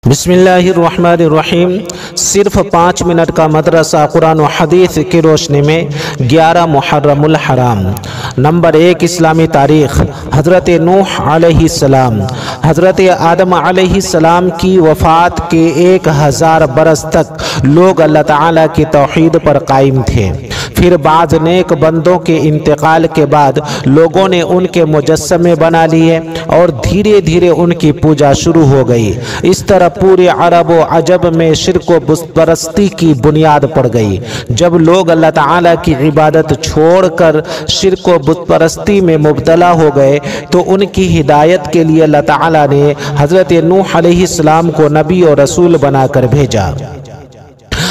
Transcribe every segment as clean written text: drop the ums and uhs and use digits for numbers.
بسم اللہ الرحمن الرحیم۔ صرف 5 منٹ کا مدرسہ قرآن و حدیث کی روشنی میں 11 محرم الحرام۔ نمبر 1، اسلامی تاریخ۔ حضرت نوح علیہ السلام، حضرت آدم علیہ السلام کی وفات کے 1000 برس تک لوگ اللہ تعالیٰ کی توحید پر قائم تھے۔ پھر بعض نیک بندوں کے انتقال کے بعد لوگوں نے ان کے مجسمے بنا لیے اور دھیرے دھیرے ان کی پوجا شروع ہو گئی۔ اس طرح پورے عرب و عجب میں شرک و بت پرستی کی بنیاد پڑ گئی۔ جب لوگ اللہ تعالیٰ کی عبادت چھوڑ کر شرک و بت پرستی میں مبتلا ہو گئے تو ان کی ہدایت کے لیے اللہ تعالیٰ نے حضرت نوح علیہ السلام کو نبی اور رسول بنا کر بھیجا۔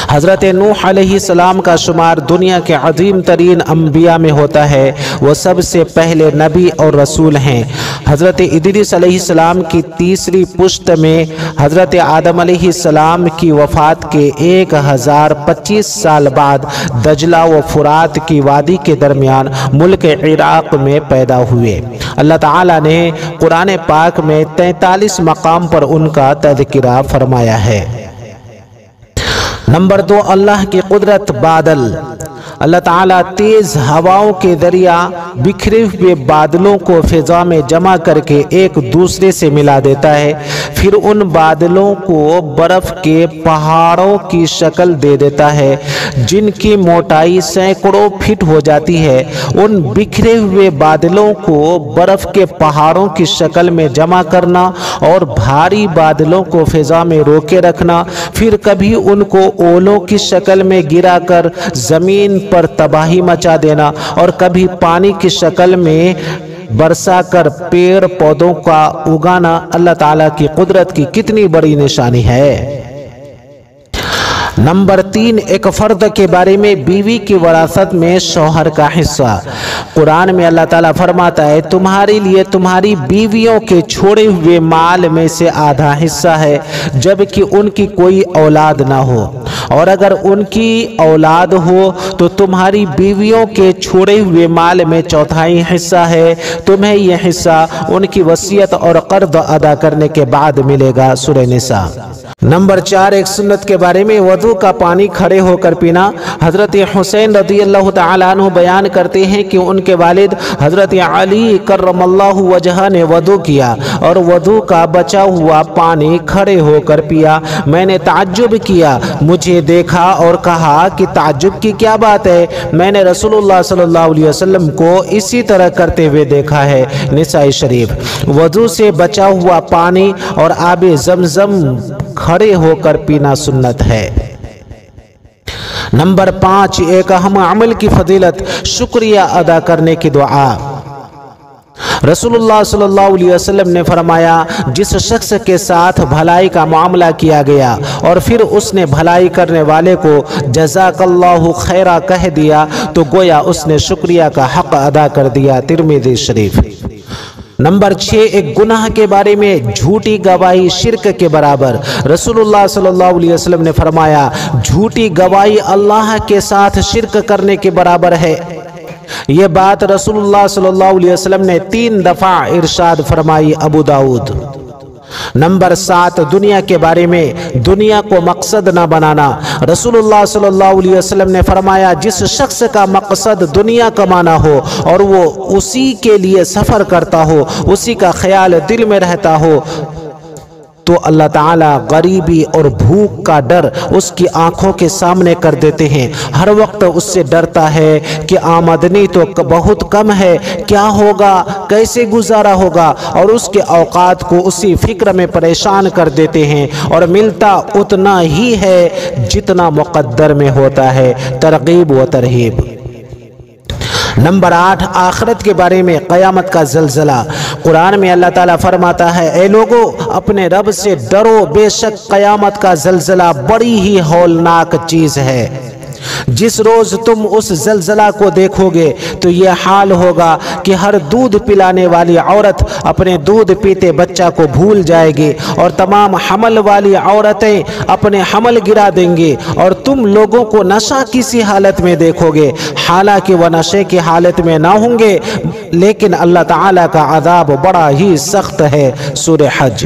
حضرت نوح علیہ السلام کا شمار دنیا کے عظیم ترین انبیاء میں ہوتا ہے۔ وہ سب سے پہلے نبی اور رسول ہیں۔ حضرت ادریس علیہ السلام کی تیسری پشت میں حضرت آدم علیہ السلام کی وفات کے 1025 سال بعد دجلہ و فرات کی وادی کے درمیان ملک عراق میں پیدا ہوئے۔ اللہ تعالیٰ نے قرآن پاک میں 43 مقام پر ان کا تذکرہ فرمایا ہے۔ نمبر 2، اللہ کی قدرت۔ بادل۔ اللہ تعالیٰ تیز ہواؤں کے ذریعہ بکھرے ہوئے بادلوں کو فضا میں جمع کر کے ایک دوسرے سے ملا دیتا ہے، پھر ان بادلوں کو برف کے پہاڑوں کی شکل دے دیتا ہے جن کی موٹائی سینکڑوں فٹ ہو جاتی ہے۔ ان بکھرے ہوئے بادلوں کو برف کے پہاڑوں کی شکل میں جمع کرنا اور بھاری بادلوں کو فضا میں روکے رکھنا، پھر کبھی ان کو اولوں کی شکل میں گرا کر زمین پر تباہی مچا دینا اور کبھی پانی کی شکل میں برسا کر پیڑ پودوں کا اگانا اللہ تعالیٰ کی قدرت کی کتنی بڑی نشانی ہے۔ نمبر 3، ایک فرد کے بارے میں بیوی کی وراثت میں شوہر کا حصہ۔ قرآن میں اللہ تعالیٰ فرماتا ہے، تمہارے لیے تمہاری بیویوں کے چھوڑے ہوئے مال میں سے آدھا حصہ ہے جبکہ ان کی کوئی اولاد نہ ہو، اور اگر ان کی اولاد ہو تو تمہاری بیویوں کے چھوڑے ہوئے مال میں چوتھائی حصہ ہے۔ تمہیں یہ حصہ ان کی وصیت اور قرض ادا کرنے کے بعد ملے گا۔ سورہ نساء۔ نمبر 4، ایک سنت کے بارے میں وضو کا پانی کھڑے ہو کر پینا۔ حضرت حسین رضی اللہ تعالیٰ عنہ بیان کرتے ہیں کہ ان کے والد حضرت علی کرم اللہ وجہہ نے وضو کیا اور وضو کا بچا ہوا پانی کھڑے ہو کر پیا۔ میں نے تعجب کیا، مجھے دیکھا اور کہا کہ تعجب کی کیا بات ہے؟ میں نے رسول اللہ صلی اللہ علیہ وسلم کو اسی طرح کرتے ہوئے دیکھا ہے۔ نسائی شریف۔ وضو سے بچا ہوا پانی اور آب زمزم کھڑے ہو کر پینا سنت ہے۔ نمبر 5، ایک اہم عمل کی فضیلت، شکریہ ادا کرنے کی دعا۔ رسول اللہ صلی اللہ علیہ وسلم نے فرمایا، جس شخص کے ساتھ بھلائی کا معاملہ کیا گیا اور پھر اس نے بھلائی کرنے والے کو جزاک اللہ خیرہ کہہ دیا تو گویا اس نے شکریہ کا حق ادا کر دیا۔ ترمذی شریف۔ نمبر 6، ایک گناہ کے بارے میں جھوٹی گواہی شرک کے برابر۔ رسول اللہ صلی اللہ علیہ وسلم نے فرمایا، جھوٹی گواہی اللہ کے ساتھ شرک کرنے کے برابر ہے۔ یہ بات رسول اللہ صلی اللہ علیہ وسلم نے 3 دفعہ ارشاد فرمائی۔ ابو داؤد۔ نمبر 7، دنیا کے بارے میں دنیا کو مقصد نہ بنانا۔ رسول اللہ صلی اللہ علیہ وسلم نے فرمایا، جس شخص کا مقصد دنیا کمانا ہو اور وہ اسی کے لیے سفر کرتا ہو، اسی کا خیال دل میں رہتا ہو، تو اللہ تعالیٰ غریبی اور بھوک کا ڈر اس کی آنکھوں کے سامنے کر دیتے ہیں۔ ہر وقت اس سے ڈرتا ہے کہ آمدنی تو بہت کم ہے، کیا ہوگا، کیسے گزارا ہوگا، اور اس کے اوقات کو اسی فکر میں پریشان کر دیتے ہیں اور ملتا اتنا ہی ہے جتنا مقدر میں ہوتا ہے۔ ترغیب و ترہیب۔ نمبر 8، آخرت کے بارے میں قیامت کا زلزلہ۔ قرآن میں اللہ تعالیٰ فرماتا ہے، اے لوگو اپنے رب سے ڈرو، بے شک قیامت کا زلزلہ بڑی ہی ہولناک چیز ہے۔ جس روز تم اس زلزلہ کو دیکھو گے تو یہ حال ہوگا کہ ہر دودھ پلانے والی عورت اپنے دودھ پیتے بچہ کو بھول جائے گی اور تمام حمل والی عورتیں اپنے حمل گرا دیں گی، اور تم لوگوں کو نشہ کسی حالت میں دیکھو گے، حالانکہ وہ نشے کی حالت میں نہ ہوں گے، لیکن اللہ تعالیٰ کا عذاب بڑا ہی سخت ہے۔ سورہ حج۔